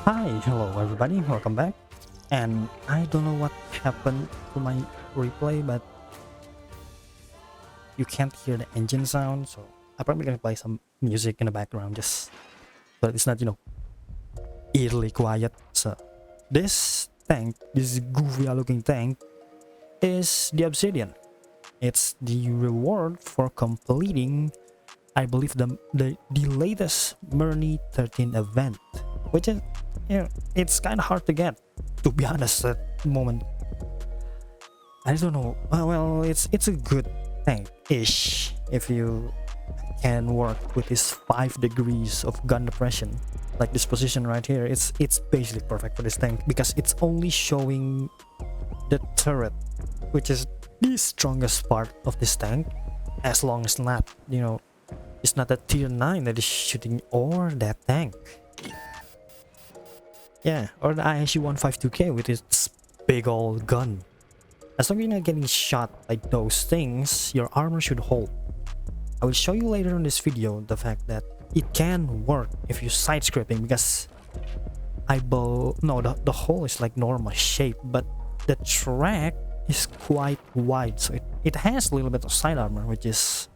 Hi, hello everybody, welcome back. And I don't know what happened to my replay, but you can't hear the engine sound, so I'm probably gonna play some music in the background just so it's not, eerily quiet. So this tank, this goofy looking tank, is the Obsidian. It's the reward for completing, I believe, the latest Murney 13 event, which is, it's kind of hard to get, to be honest, at the moment. I don't know. Well, it's a good tank-ish if you can work with this 5 degrees of gun depression. Like this position right here, it's basically perfect for this tank because it's only showing the turret, which is the strongest part of this tank, as long as not, it's not that tier 9 that is shooting or that tank. Yeah, or the ISU 152K with its big old gun. As long as you're not getting shot by those things, your armor should hold. I will show you later in this video the fact that it can work if you side scraping, because the hole is like normal shape, but the track is quite wide, so it has a little bit of side armor, which is,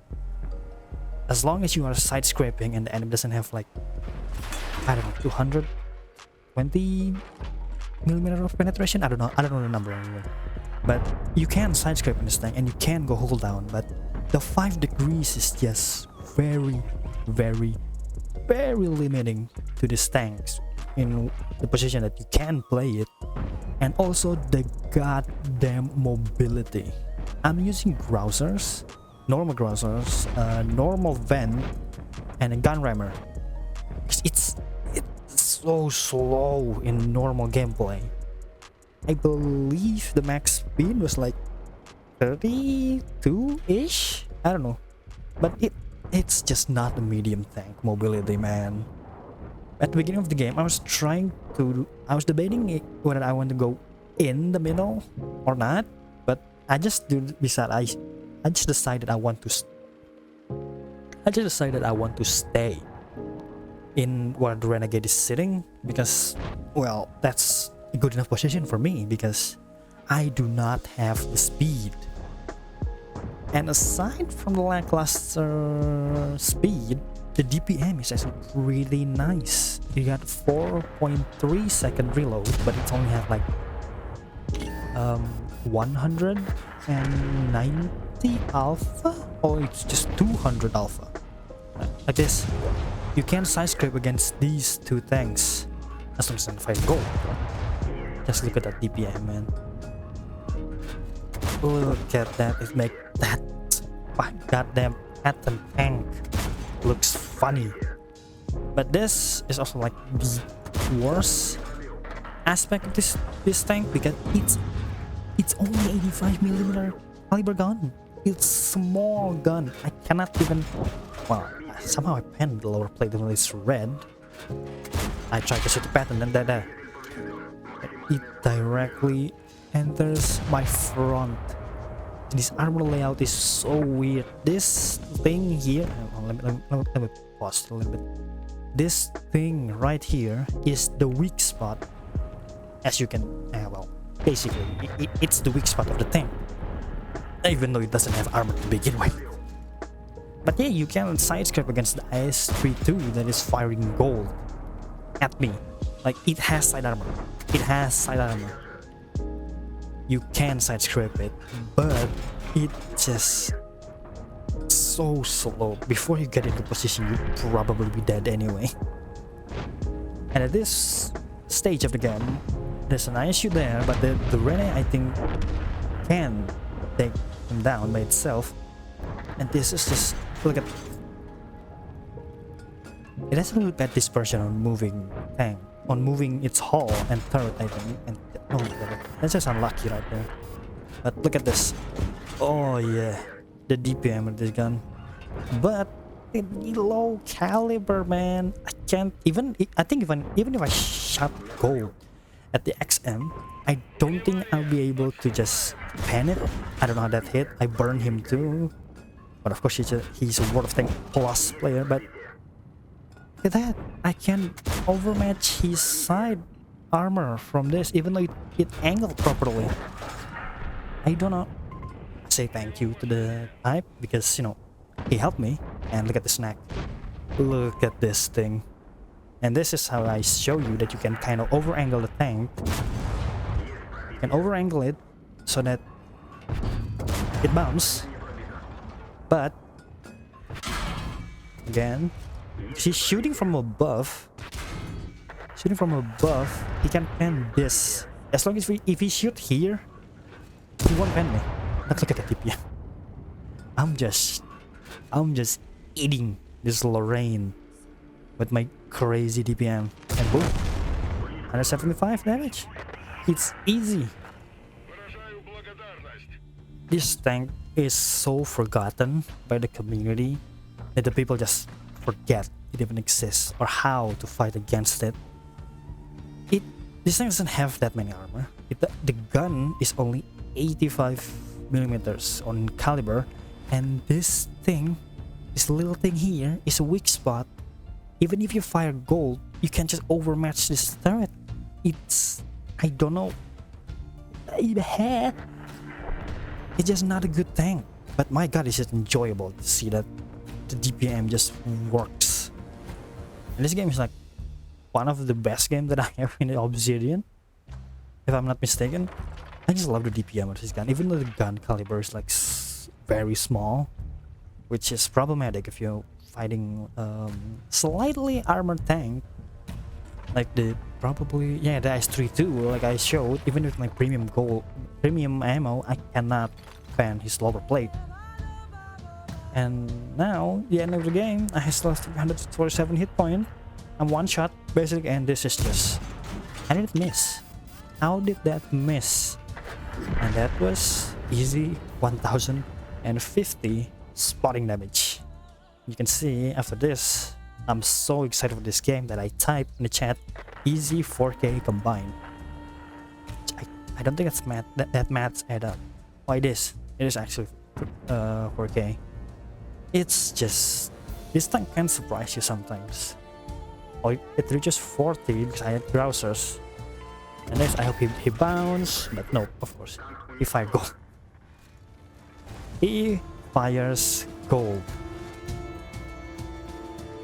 as long as you are side scraping and the enemy doesn't have like, I don't know, 220 millimeter of penetration. I don't know the number anyway. But you can side scrape in this tank and you can go hold down, but the 5 degrees is just very, very, very limiting to these tanks in the position that you can play it, and also the goddamn mobility. I'm using grousers, normal vent, and a gun rammer. It's so slow in normal gameplay. I believe the max speed was like 32-ish? I don't know. But it's just not a medium tank mobility, man. At the beginning of the game, I was debating whether I want to go in the middle or not, but I just decided I want to stay in where the Renegade is sitting, because, well, that's a good enough position for me, because I do not have the speed. And aside from the lackluster speed, the DPM is actually really nice. You got 4.3 second reload, but it only have like 190 alpha, or it's just 200 alpha. Like this, you can side scrape against these two tanks as long as you find gold. Just look at that DPM, man. Look at that. It makes that goddamn atom tank looks funny. But this is also like the worst aspect of this tank, because it's only 85 millimeter caliber gun. It's small gun. I cannot even, well, somehow I penned the lower plate when it's red. I tried to shoot the pattern and it directly enters my front. This armor layout is so weird. This thing here, let me pause a little bit. This thing right here is the weak spot, as you can, well, basically it's the weak spot of the tank, even though it doesn't have armor to begin with. But yeah, you can side scrape against the IS-32 that is firing gold at me. Like, it has side armor. You can side scrape it, but it's just so slow. Before you get into position, you'd probably be dead anyway. And at this stage of the game, there's an ISU there, but the Rene, I think, can take him down by itself. And this is just, look at, it has a little bad dispersion on moving tank, on moving its hull and turret, I think. And oh, that's just unlucky right there. But look at this. Oh yeah, the DPM of this gun. But the low caliber, man. I can't even, I think even if I shot gold at the XM, I don't think I'll be able to just pen it. I don't know how that hit. I burned him too. But of course he's a World of Tank Plus player, but Look at that. I can overmatch his side armor from this, even though it angled properly. I don't know. I say thank you to the type because, you know, he helped me. And look at the snack. Look at this thing. And this is how I show you that you can kind of over-angle the tank. You can over-angle it so that it bounces. But again, she's shooting from above. Shooting from above, he can pen this. As long as if he shoot here, he won't pen me. But look at the TPM. I'm just eating this Lorraine with my crazy DPM, and boom, 175 damage. It's easy. This tank is so forgotten by the community that the people just forget it even exists or how to fight against it. This thing doesn't have that many armor. The gun is only 85 millimeters on caliber, and this thing, this little thing here, is a weak spot. Even if you fire gold, you can just overmatch this turret. It's, I don't know. It's just not a good tank. But my god, it's just enjoyable to see that the DPM just works. And this game is like one of the best games that I have in the Obsidian, if I'm not mistaken. I just love the DPM of this gun, even though the gun caliber is like very small, which is problematic if you're fighting slightly armored tank like the the S32, like I showed. Even with my premium ammo, I cannot pen his lower plate. And now the end of the game, I still have 347 hit point. I'm one shot basically, and this is just, how did it miss? How did that miss? And that was easy 1050 spotting damage. You can see after this, I'm so excited for this game that I typed in the chat easy 4K combined. I don't think it's math, that maths add up. Why it is actually 4K. It's just, this tank can surprise you sometimes. Or it reaches 40 because I had browsers. And this, I hope he bounced, but no, of course, he fired gold. He fires gold.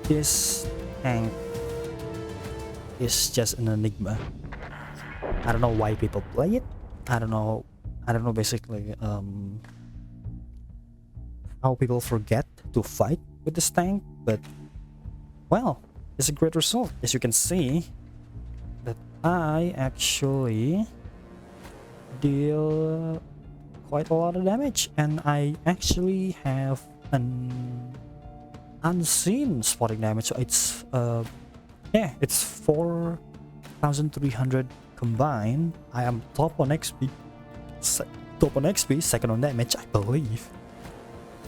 This tank is just an enigma. I don't know why people play it. I don't know basically how people forget to fight with this tank, but well, it's a great result. As you can see that I actually deal quite a lot of damage, and I actually have an unseen spotting damage, so it's it's 4,300 combined. I am top on XP, second on damage, I believe.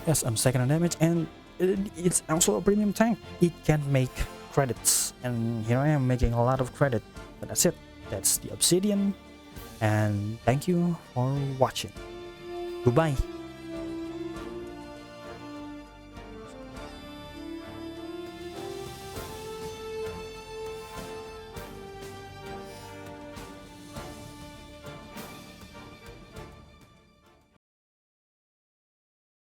Yes, I'm second on damage, and it's also a premium tank. It can make credits, and here I am making a lot of credit. But that's it. That's the Obsidian, and thank you for watching. Goodbye.